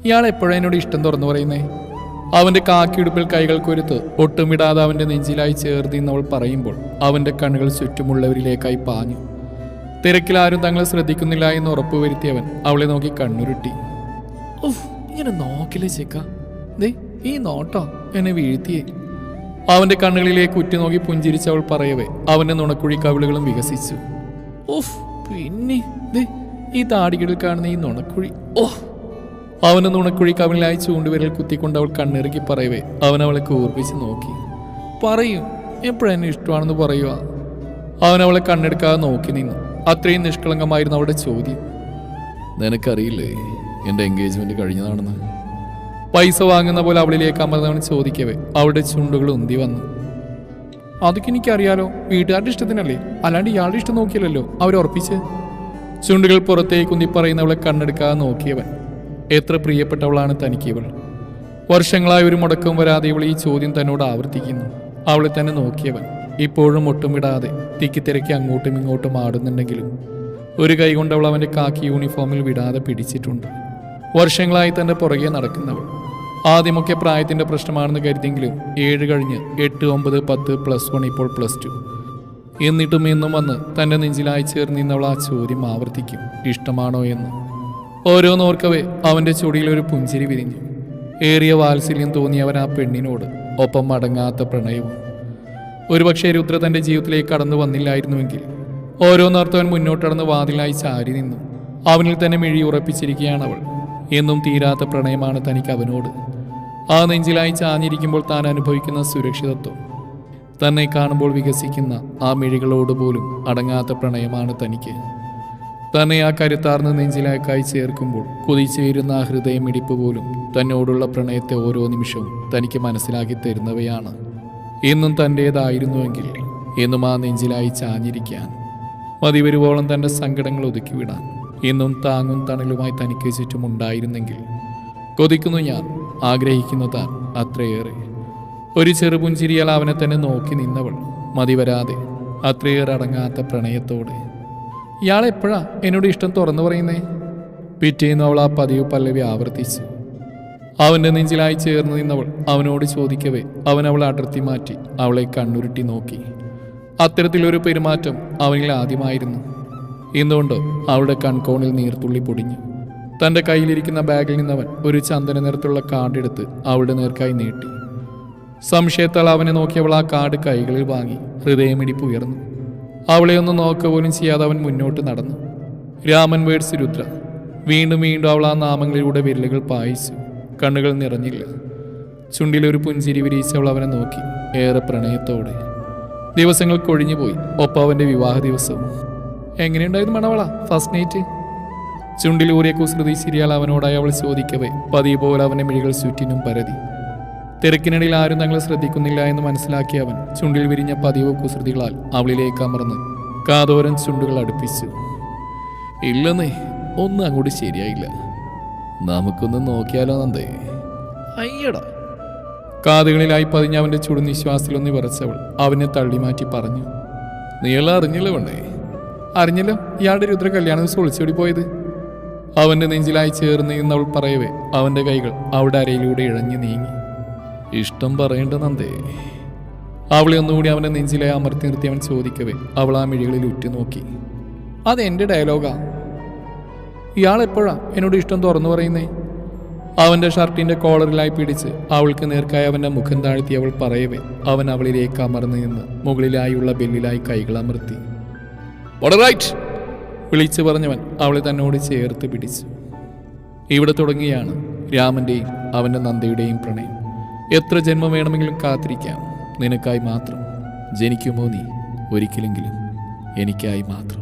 ഇയാൾ എപ്പോഴാണ് എന്നോട് ഇഷ്ടം തുറന്നു പറയുന്നേ? അവന്റെ കാക്കിയുടുപ്പിൽ കൈകൾ കൊരുത്ത് ഒട്ടുമിടാതെ അവന്റെ നെഞ്ചിലായി ചേർന്നിന്നവൾ പറയുമ്പോൾ അവന്റെ കണ്ണുകൾ ചുറ്റുമുള്ളവരിലേക്കായി പാഞ്ഞു. തിരക്കിലാരും തങ്ങളെ ശ്രദ്ധിക്കുന്നില്ല എന്ന് ഉറപ്പുവരുത്തിയവൻ അവളെ നോക്കി കണ്ണുരുട്ടി. ഉഫ്, ഇങ്ങനെ നോക്കില്ലേ ചേക്ക, ദേ ഈ നോട്ടോ എന്നെ വീഴ്ത്തിയേ. അവന്റെ കണ്ണുകളിലേക്ക് ഉറ്റുനോക്കി പുഞ്ചിരിച്ചവൾ പറയവേ അവന്റെ നുണക്കുഴി കവിളുകളും വികസിച്ചു. ഉഫ്, പിന്നെ ദേ ഈ താടികളിൽ കാണുന്ന ഈ നുണക്കുഴി. ഓഹ്! അവന് നുണക്കുഴി കവിളിലായി ചൂണ്ടുവിരൽ കുത്തിക്കൊണ്ട് അവൾ കണ്ണിറുക്കി പറയവേ അവൻ അവളെ കൂർപ്പിച്ച് നോക്കി. പറയും, എപ്പോഴെന്നെ ഇഷ്ടമാണെന്ന് പറയുക. അവൻ അവളെ കണ്ണെടുക്കാതെ നോക്കി നിന്നു. അത്രയും നിഷ്കളങ്കമായിരുന്നു അവളുടെ ചോദ്യം. നിനക്കറിയില്ലേ എൻ്റെ എൻഗേജ്മെന്റ് കഴിഞ്ഞതാണെന്ന്? പൈസ വാങ്ങുന്ന പോലെ അവളിലേക്ക് അമർന്നവൻ ചോദിക്കവേ അവളുടെ ചുണ്ടുകൾ ഉന്തി വന്നു. അതൊക്കെ എനിക്കറിയാലോ, വീട്ടുകാരുടെ ഇഷ്ടത്തിനല്ലേ, അല്ലാണ്ട് ഇയാളുടെ ഇഷ്ടം നോക്കിയല്ലോ അവർ ഉറപ്പിച്ച്. ചുണ്ടുകൾ പുറത്തേക്ക് ഉന്തി പറയുന്നവളെ കണ്ണെടുക്കാതെ നോക്കിയവൻ. എത്ര പ്രിയപ്പെട്ടവളാണ് തനിക്കിവൾ. വർഷങ്ങളായി ഒരു മുടക്കം വരാതെ ഇവൾ ഈ ചോദ്യം തന്നോട് ആവർത്തിക്കുന്നു. അവളെ തന്നെ നോക്കിയവൻ ഇപ്പോഴും ഒട്ടും വിടാതെ തിക്കിത്തിരക്കി അങ്ങോട്ടും ഇങ്ങോട്ടും ആടുന്നുണ്ടെങ്കിലും ഒരു കൈ കൊണ്ട് അവൾ അവൻ്റെ കാക്കി യൂണിഫോമിൽ വിടാതെ പിടിച്ചിട്ടുണ്ട്. വർഷങ്ങളായി തൻ്റെ പുറകെ നടക്കുന്നവൾ. ആദ്യമൊക്കെ പ്രായത്തിൻ്റെ പ്രശ്നമാണെന്ന് കരുതിയെങ്കിലും 7 കഴിഞ്ഞ് 8, 9, 10, +1, ഇപ്പോൾ +2. എന്നിട്ടും എന്നും വന്ന് തൻ്റെ നെഞ്ചിലായി ചേർന്നിന്നവൾ ആ ചോദ്യം ആവർത്തിക്കും, ഇഷ്ടമാണോ എന്ന്. ഓരോന്നോർക്കവേ അവൻ്റെ ചുടിയിൽ ഒരു പുഞ്ചിരി വിരിഞ്ഞു. ഏറിയ വാത്സല്യം തോന്നിയവൻ ആ പെണ്ണിനോട്, ഒപ്പം മടങ്ങാത്ത പ്രണയവും. ഒരുപക്ഷെ രുദ്ര തൻ്റെ ജീവിതത്തിലേക്ക് കടന്നു വന്നില്ലായിരുന്നുവെങ്കിൽ. ഓരോന്നോർത്തവൻ മുന്നോട്ടടന്ന് വാതിലായി ചാരി നിന്നു. അവനിൽ തന്നെ മിഴി ഉറപ്പിച്ചിരിക്കുകയാണവൾ. എന്നും തീരാത്ത പ്രണയമാണ് തനിക്ക് അവനോട്. ആ നെഞ്ചിലായി ചാഞ്ഞിരിക്കുമ്പോൾ താൻ അനുഭവിക്കുന്ന സുരക്ഷിതത്വം, തന്നെ കാണുമ്പോൾ വികസിക്കുന്ന ആ മിഴികളോട് പോലും അടങ്ങാത്ത പ്രണയമാണ് തനിക്ക്. തന്നെ ആ കരുത്താർന്ന നെഞ്ചിലേക്കായി ചേർക്കുമ്പോൾ കുതിച്ചുയരുന്ന ആ ഹൃദയമിടിപ്പ് പോലും തന്നോടുള്ള പ്രണയത്തെ ഓരോ നിമിഷവും തനിക്ക് മനസ്സിലാക്കി തരുന്നവയാണ്. എന്നും തൻ്റേതായിരുന്നുവെങ്കിൽ എന്നും ആ നെഞ്ചിലായി ചാഞ്ഞിരിക്കാൻ, മതിവരുവോളം തൻ്റെ സങ്കടങ്ങൾ ഒതുക്കിവിടാൻ എന്നും താങ്ങും തണലുമായി തനിക്ക് ചുറ്റും ഉണ്ടായിരുന്നെങ്കിൽ. കൊതിക്കുന്നു ഞാൻ, ആഗ്രഹിക്കുന്നു താൻ അത്രയേറെ. ഒരു ചെറുപുഞ്ചിരിയാൽ അവനെ തന്നെ നോക്കി നിന്നവൾ മതിവരാതെ അത്രയേറെ അടങ്ങാത്ത പ്രണയത്തോടെ. ഇയാളെപ്പോഴാ എന്നോട് ഇഷ്ടം തുറന്നു പറയുന്നേ? പിറ്റേന്ന് അവൾ ആ പതിവ് പല്ലവി ആവർത്തിച്ചു. അവൻ്റെ നെഞ്ചിലായി ചേർന്ന് നിന്നവൾ അവനോട് ചോദിക്കവേ അവൻ അവളെ അടർത്തി മാറ്റി അവളെ കണ്ണുരുട്ടി നോക്കി. അത്തരത്തിലൊരു പെരുമാറ്റം അവനിൽ ആദ്യമായിരുന്നു. എന്തുകൊണ്ടോ അവളുടെ കൺകോണിൽ നീർത്തുള്ളി പൊടിഞ്ഞു. തൻ്റെ കയ്യിലിരിക്കുന്ന ബാഗിൽ നിന്നവൻ ഒരു ചന്ദന നിറത്തുള്ള കാർഡെടുത്ത് അവളുടെ നേർക്കായി നീട്ടി. സംശയത്താൽ അവനെ നോക്കിയവൾ ആ കാർഡ് കൈകളിൽ വാങ്ങി. ഹൃദയമിടിപ്പ് ഉയർന്നു. അവളെ ഒന്ന് നോക്കുക പോലും ചെയ്യാതെ അവൻ മുന്നോട്ട് നടന്നു. രാമൻ വേഡ്സ് രുദ്ര. വീണ്ടും വീണ്ടും അവൾ ആ നാമങ്ങളിലൂടെ വിരലുകൾ പായിച്ചു. കണ്ണുകൾ നിറഞ്ഞില്ല. ചുണ്ടിലൊരു പുഞ്ചിരി വിരിയിച്ച് അവൾ അവനെ നോക്കി ഏറെ പ്രണയത്തോടെ. ദിവസങ്ങൾ കൊഴിഞ്ഞുപോയി. ഒപ്പം അവൻ്റെ വിവാഹ ദിവസവും. എങ്ങനെയുണ്ടായിരുന്നു മണവള ഫസ്റ്റ് നൈറ്റ്? ചുണ്ടിലൂറിയ കുസൃതി ശരിയാൽ അവനോടായി അവൾ ചോദിക്കവേ പതിവ് പോലെ അവൻ്റെ മിഴികൾ ചുറ്റിനും പരതി. തിരക്കിനിടയിൽ ആരും തങ്ങളെ ശ്രദ്ധിക്കുന്നില്ല എന്ന് മനസ്സിലാക്കിയ അവൻ ചുണ്ടിൽ വിരിഞ്ഞ പതിവ് കുസൃതികളാൽ അവളിലേക്ക് അമർന്ന് കാതോരൻ ചുണ്ടുകൾ അടുപ്പിച്ചു. ഇല്ലെന്നേ, ഒന്നും അങ്ങോട്ട് ശരിയായില്ല. നമുക്കൊന്ന് നോക്കിയാലോ നന്ദേ? അയ്യടാ. കാതുകളിലായി പതിഞ്ഞ അവൻ്റെ ചുടുനിശ്വാസത്തിലൊന്ന് വിറച്ചവൾ അവനെ തള്ളിമാറ്റി പറഞ്ഞു. നീയെല്ലാം അറിഞ്ഞല്ലോ വേണ്ടേ? അറിഞ്ഞല്ലോ, ഇയാളുടെ രുദ്ര കല്യാണം ദിവസം ഒളിച്ചോടി പോയത്. അവൻ്റെ നെഞ്ചിലായി ചേർന്ന് എന്നവൾ പറയവേ അവൻ്റെ കൈകൾ അവളുടെ അരയിലൂടെ ഇഴഞ്ഞു നീങ്ങി. ഇഷ്ടം പറയേണ്ട നന്ദേ? അവളെ ഒന്നുകൂടി അവൻ്റെ നെഞ്ചിലായി അമർത്തി നിർത്തി അവൻ ചോദിക്കവേ അവൾ ആ മിഴികളിൽ ഉറ്റുനോക്കി. അതെൻ്റെ ഡയലോഗാ. ഇയാളെപ്പോഴാ എന്നോട് ഇഷ്ടം തുറന്നു പറയുന്നേ? അവൻ്റെ ഷർട്ടിൻ്റെ കോളറിലായി പിടിച്ച് അവൾക്ക് നേർക്കായി അവൻ്റെ മുഖം താഴ്ത്തി അവൾ പറയവേ അവൻ അവളിലേക്ക് അമർന്നു നിന്ന് മുകളിലായുള്ള ബെല്ലിലായി കൈകൾ അമർത്തി. വിളിച്ചു പറഞ്ഞവൻ അവളെ തന്നോട് ചേർത്ത് പിടിച്ചു. ഇവിടെ തുടങ്ങിയാണ് രാമൻ്റെയും അവൻ്റെ നന്ദയുടെയും പ്രണയം. എത്ര ജന്മം വേണമെങ്കിലും കാത്തിരിക്കാം നിനക്കായി മാത്രം. ജനിക്കുമോ നീ ഒരിക്കലെങ്കിലും എനിക്കായി മാത്രം.